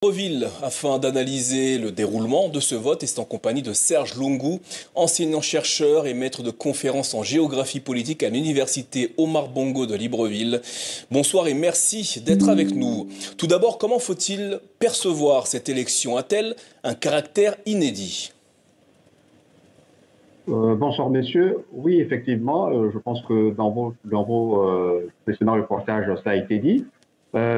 Libreville, afin d'analyser le déroulement de ce vote, et c'est en compagnie de Serge Lungu, enseignant-chercheur et maître de conférences en géographie politique à l'université Omar Bongo de Libreville. Bonsoir et merci d'être avec nous. Tout d'abord, comment faut-il percevoir cette élection? A-t-elle un caractère inédit? Bonsoir messieurs. Oui, effectivement, je pense que dans vos précédents reportages, ça a été dit.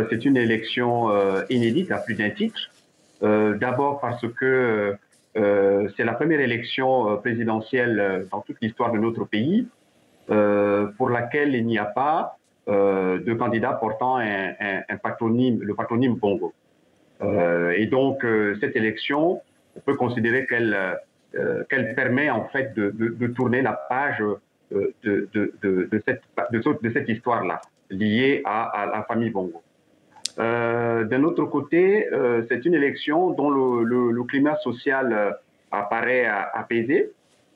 C'est une élection inédite à plus d'un titre. D'abord parce que c'est la première élection présidentielle dans toute l'histoire de notre pays pour laquelle il n'y a pas de candidat portant un patronyme, le patronyme Bongo. Et donc, cette élection, on peut considérer qu'elle permet en fait de tourner la page de cette histoire-là, liée à la famille Bongo. D'un autre côté, c'est une élection dont le climat social apparaît apaisé,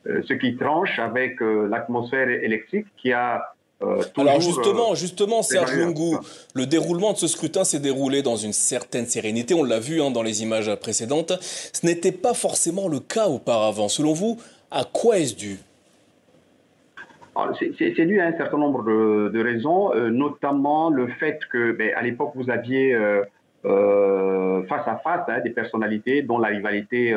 ce qui tranche avec l'atmosphère électrique qui a Alors toujours... justement, Serge Lungu, le déroulement de ce scrutin s'est déroulé dans une certaine sérénité, on l'a vu dans les images précédentes. Ce n'était pas forcément le cas auparavant. Selon vous, à quoi est-ce dû? C'est dû à un certain nombre de raisons, notamment le fait que, à l'époque, vous aviez face à face des personnalités dont la rivalité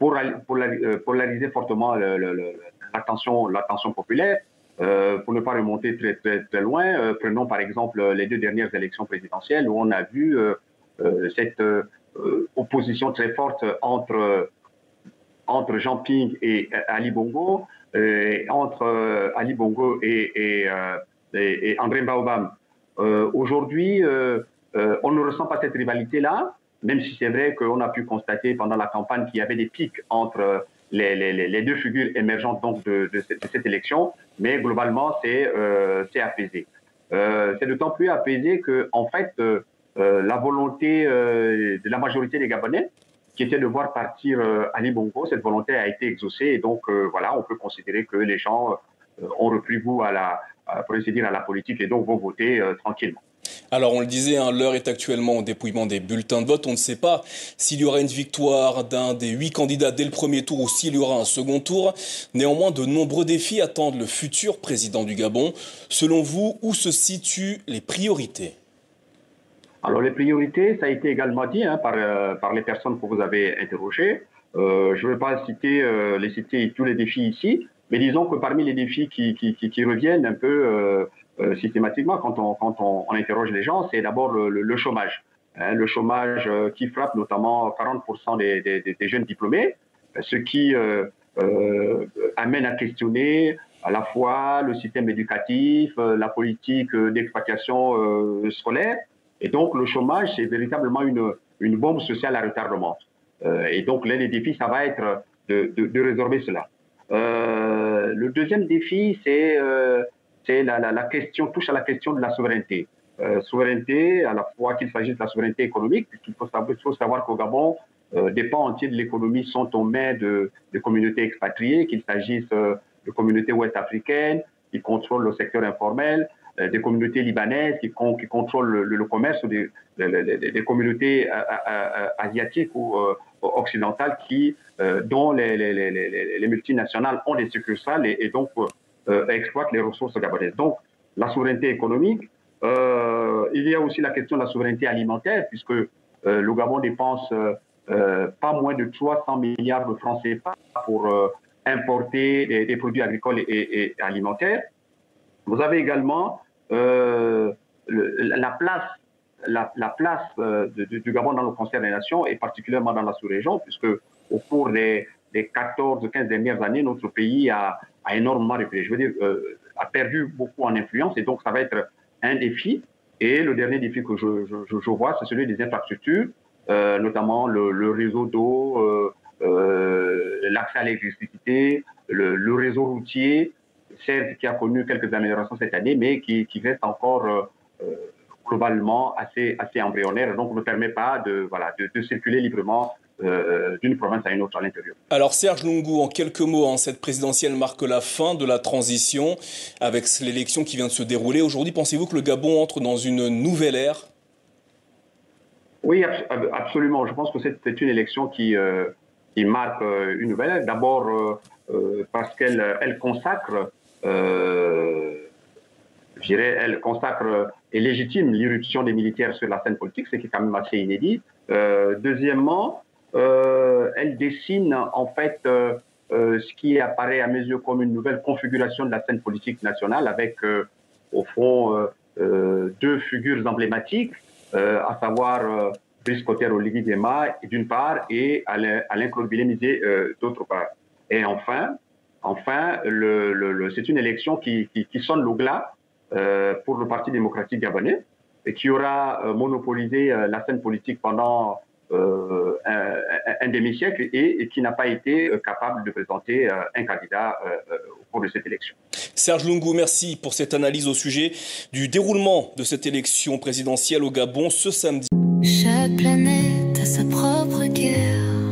polarisait fortement l'attention populaire. Pour ne pas remonter très loin, prenons par exemple les deux dernières élections présidentielles où on a vu cette opposition très forte entre Jean Ping et Ali Bongo, entre Ali Bongo et André Baobam. Aujourd'hui, on ne ressent pas cette rivalité-là, même si c'est vrai qu'on a pu constater pendant la campagne qu'il y avait des pics entre les deux figures émergentes donc, de cette élection, mais globalement, c'est apaisé. C'est d'autant plus apaisé que, en fait, la volonté de la majorité des Gabonais, qui était de voir partir Ali Bongo, cette volonté a été exaucée et donc voilà, on peut considérer que les gens ont repris goût pour ainsi dire, à la politique et donc vont voter tranquillement. Alors on le disait, l'heure est actuellement au dépouillement des bulletins de vote. On ne sait pas s'il y aura une victoire d'un des 8 candidats dès le premier tour ou s'il y aura un second tour. Néanmoins, de nombreux défis attendent le futur président du Gabon. Selon vous, où se situent les priorités? Alors les priorités, ça a été également dit par les personnes que vous avez interrogées. Je ne vais pas citer tous les défis ici, mais disons que parmi les défis qui reviennent un peu systématiquement quand on interroge les gens, c'est d'abord le chômage. Le chômage qui frappe notamment 40% des jeunes diplômés, ce qui amène à questionner à la fois le système éducatif, la politique d'exploitation scolaire. Et donc, le chômage, c'est véritablement une bombe sociale à retardement. Et donc, l'un des défis, ça va être de résorber cela. Le deuxième défi, c'est la question, touche à la question de la souveraineté. Souveraineté, à la fois qu'il s'agisse de la souveraineté économique, puisqu'il faut savoir qu'au Gabon, des pans entiers de l'économie sont aux mains de communautés expatriées, qu'il s'agisse de communautés ouest-africaines qui contrôlent le secteur informel, des communautés libanaises qui contrôlent le commerce, ou des communautés asiatiques ou occidentales dont les multinationales ont des succursales et donc exploitent les ressources gabonaises. Donc, la souveraineté économique, il y a aussi la question de la souveraineté alimentaire, puisque le Gabon dépense pas moins de 300 milliards de francs CFA pour importer des produits agricoles et alimentaires. Vous avez également la place du Gabon dans le concert des nations et particulièrement dans la sous-région, puisque au cours des 14-15 dernières années, notre pays a énormément réfléchi, a perdu beaucoup en influence et donc ça va être un défi. Et le dernier défi que je vois, c'est celui des infrastructures, notamment le réseau d'eau, l'accès à l'électricité, le réseau routier, certes qui a connu quelques améliorations cette année, mais qui reste encore globalement assez embryonnaire, donc ne permet pas de circuler librement d'une province à une autre à l'intérieur. Alors Serge Lungu, en quelques mots, cette présidentielle marque la fin de la transition avec l'élection qui vient de se dérouler. Aujourd'hui, pensez-vous que le Gabon entre dans une nouvelle ère? Oui, absolument. Je pense que c'est une élection qui marque une nouvelle. D'abord parce qu'elle consacre, je dirais, elle consacre et légitime l'irruption des militaires sur la scène politique, ce qui est quand même assez inédit. Deuxièmement, elle dessine en fait ce qui apparaît à mes yeux comme une nouvelle configuration de la scène politique nationale avec, au fond, deux figures emblématiques, à savoir Brice Clotaire Oligui Nguema d'une part et Alain Claude Villemizé d'autre part. Et enfin, c'est une élection qui sonne le glas pour le Parti démocratique gabonais et qui aura monopolisé la scène politique pendant un demi-siècle et qui n'a pas été capable de présenter un candidat au cours de cette élection. Serge Lungu, merci pour cette analyse au sujet du déroulement de cette élection présidentielle au Gabon ce samedi. Chaque planète a sa propre guerre.